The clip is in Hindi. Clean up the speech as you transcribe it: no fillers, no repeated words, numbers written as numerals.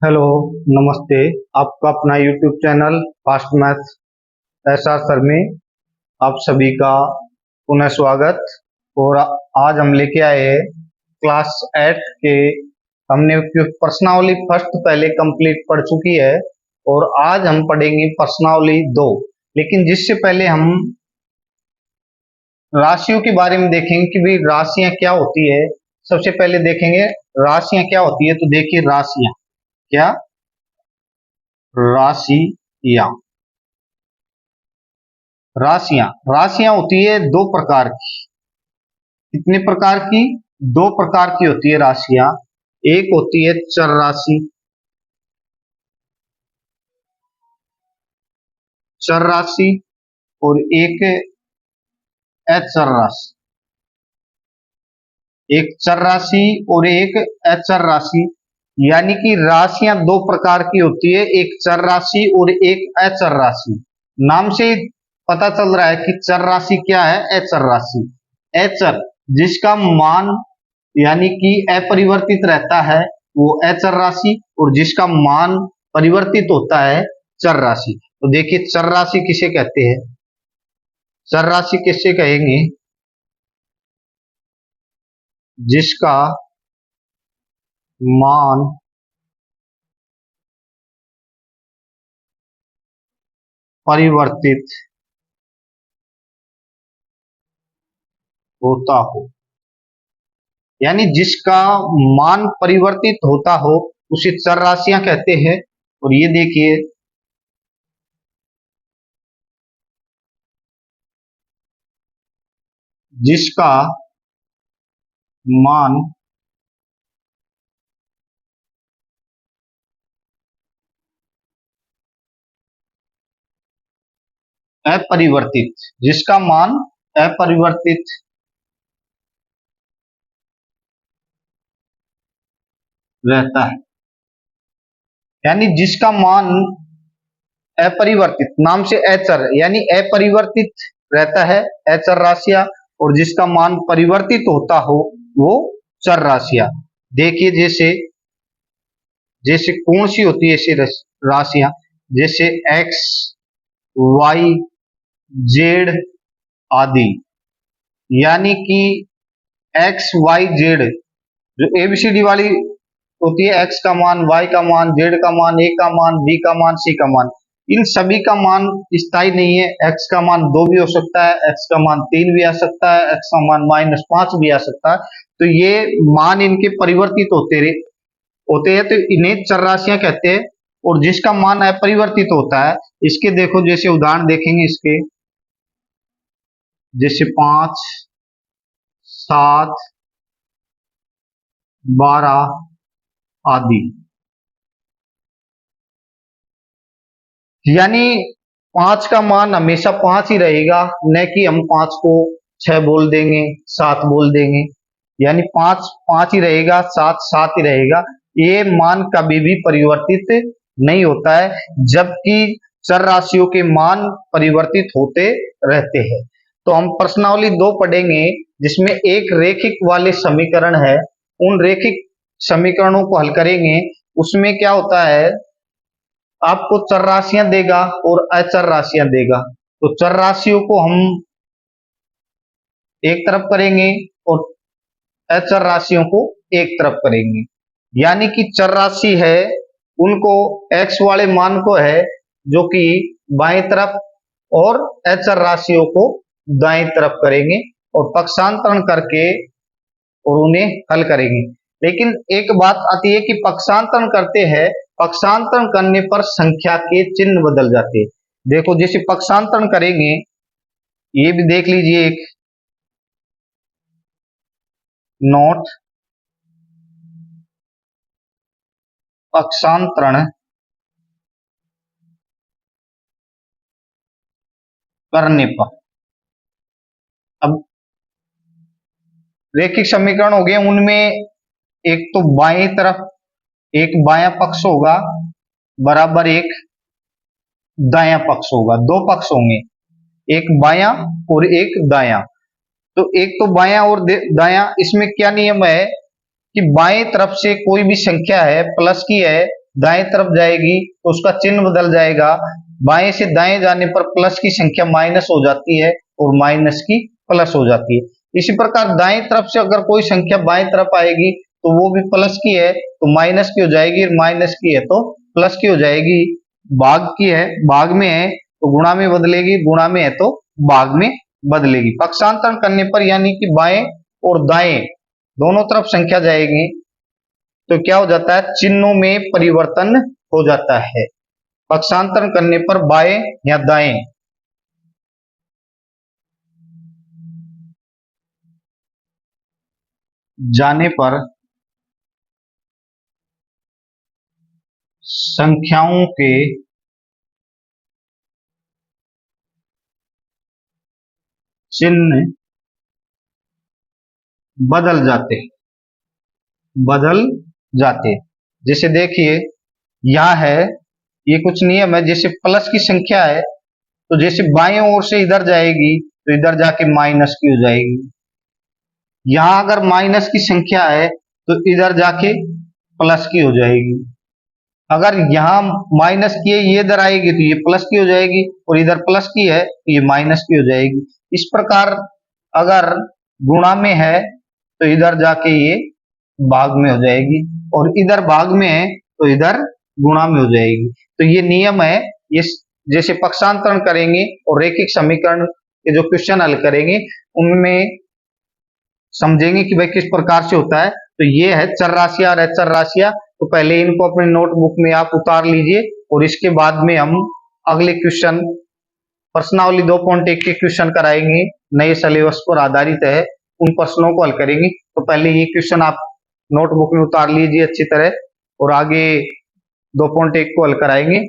हेलो, नमस्ते। आपका अपना YouTube channel fast maths SR sir में आप सभी का पुनः स्वागत। और आज हम लेके आए हैं क्लास 8 के। हमने प्रश्नावली फर्स्ट पहले कंप्लीट पढ़ चुकी है और आज हम पढ़ेंगे प्रश्नावली 2। लेकिन जिससे पहले हम राशियों के बारे में देखेंगे कि भाई राशियां क्या होती है। सबसे पहले देखेंगे राशियां क्या होती है। तो देखिए राशियां क्या, राशियां राशियां राशियां होती है दो प्रकार की। कितने प्रकार की? दो प्रकार की होती है राशियां। एक होती है चर राशि, चर राशि, और एक अचर राशि। एक चर राशि और एक अचर राशि, यानी कि राशियां दो प्रकार की होती है, एक चर राशि और एक अचर राशि। नाम से पता चल रहा है कि चर राशि क्या है, अचर राशि। अचर जिसका मान यानी कि अपरिवर्तित रहता है वो अचर राशि, और जिसका मान परिवर्तित होता है चर राशि। तो देखिए चर राशि किसे कहते हैं, चर राशि किसे कहेंगे? जिसका मान परिवर्तित होता हो, यानी जिसका मान परिवर्तित होता हो उसे चर राशियां कहते हैं। और ये देखिए जिसका मान अपरिवर्तित, जिसका मान अपरिवर्तित रहता है, यानी जिसका मान अपरिवर्तित, नाम से अचर यानी अपरिवर्तित रहता है अचर राशियां, और जिसका मान परिवर्तित होता हो वो चर राशियां। देखिए जैसे जैसे कौन सी होती है ऐसी राशियां, जैसे एक्स, वाई, जेड आदि। यानी कि एक्स वाई जेड जो एबीसीडी वाली होती है, एक्स का मान, वाई का मान, जेड का मान, ए का मान, बी का मान, सी का मान, इन सभी का मान स्थायी नहीं है। एक्स का मान 2 भी हो सकता है, एक्स का मान 3 भी आ सकता है, एक्स का मान -5 भी आ सकता है। तो ये मान इनके परिवर्तित होते हैं, तो इन्हें चर राशियां कहते हैं। और जिसका मान अपरिवर्तित होता है, इसके देखो जैसे उदाहरण देखेंगे इसके, जैसे 5, 7, 12 आदि। यानी 5 का मान हमेशा 5 ही रहेगा, न कि हम 5 को 6 बोल देंगे, 7 बोल देंगे। यानी 5 5 ही रहेगा, 7 7 ही रहेगा। ये मान कभी भी परिवर्तित नहीं होता है, जबकि चर राशियों के मान परिवर्तित होते रहते हैं। तो हम प्रश्नावली 2 पढ़ेंगे जिसमें एक रेखिक वाले समीकरण है। उन रेखिक समीकरणों को हल करेंगे। उसमें क्या होता है, आपको चर राशियां देगा और अचर राशियां देगा। तो चर राशियों को हम एक तरफ करेंगे और अचर राशियों को एक तरफ करेंगे। यानी कि चर राशि है उनको x वाले मान को है जो कि बाएं तरफ, और अचर राशियों को दाएं तरफ करेंगे और पक्षांतरण करके और उन्हें हल करेंगे। लेकिन एक बात आती है कि पक्षांतरण करते हैं, पक्षांतरण करने पर संख्या के चिन्ह बदल जाते हैं। देखो जैसे पक्षांतरण करेंगे, ये भी देख लीजिए एक नोट, पक्षांतरण करने पर, अब रेखिक समीकरण हो गए, उनमें एक तो बाएं तरफ एक बायां पक्ष होगा बराबर एक दायां पक्ष होगा, दो पक्ष होंगे, एक बायां और एक दायां। तो एक तो बायां और दायां, इसमें क्या नियम है कि बाएं तरफ से कोई भी संख्या है प्लस की है दाएं तरफ जाएगी तो उसका चिन्ह बदल जाएगा, बाएं से दाएं जाने पर प्लस की संख्या माइनस हो जाती है और माइनस की प्लस हो जाती है। इसी प्रकार दाएं तरफ से अगर कोई संख्या बाएं तरफ आएगी तो वो भी प्लस की है तो माइनस की हो जाएगी, और माइनस की है तो प्लस की हो जाएगी। भाग की है, भाग में है तो गुणा में बदलेगी, गुणा में है तो भाग में बदलेगी। पक्षांतरण करने पर यानी कि बाएं और दाएं दोनों तरफ संख्या जाएगी तो क्या हो जाता है, चिन्हों में परिवर्तन हो जाता है। पक्षांतरण करने पर बाएं या दाएं जाने पर संख्याओं के चिन्ह बदल जाते, बदल जाते। जैसे देखिए यह है, ये कुछ नियम है। जैसे प्लस की संख्या है तो जैसे बाएं ओर से इधर जाएगी तो इधर जाके माइनस की हो जाएगी। यहां अगर माइनस की संख्या है तो इधर जाके प्लस की हो जाएगी। अगर यहाँ माइनस की है ये इधर आएगी तो ये प्लस की हो जाएगी, और इधर प्लस की है तो ये माइनस की हो जाएगी। इस प्रकार अगर गुणा में है तो इधर जाके ये भाग में हो जाएगी, और इधर भाग में है तो इधर गुणा में हो जाएगी। तो ये नियम है। ये जैसे पक्षांतरण करेंगे और रैखिक समीकरण के जो क्वेश्चन हल करेंगे उनमें समझेंगे कि भाई किस प्रकार से होता है। तो ये है चर राशियां और अचर राशियां। तो पहले इनको अपने नोटबुक में आप उतार लीजिए, और इसके बाद में हम अगले क्वेश्चन प्रश्नावली 2.1 के क्वेश्चन कराएंगे, नए सिलेबस पर आधारित है, उन प्रश्नों को हल करेंगे। तो पहले ये क्वेश्चन आप नोटबुक में उतार लीजिए अच्छी तरह, और आगे 2.1 को हल कराएंगे।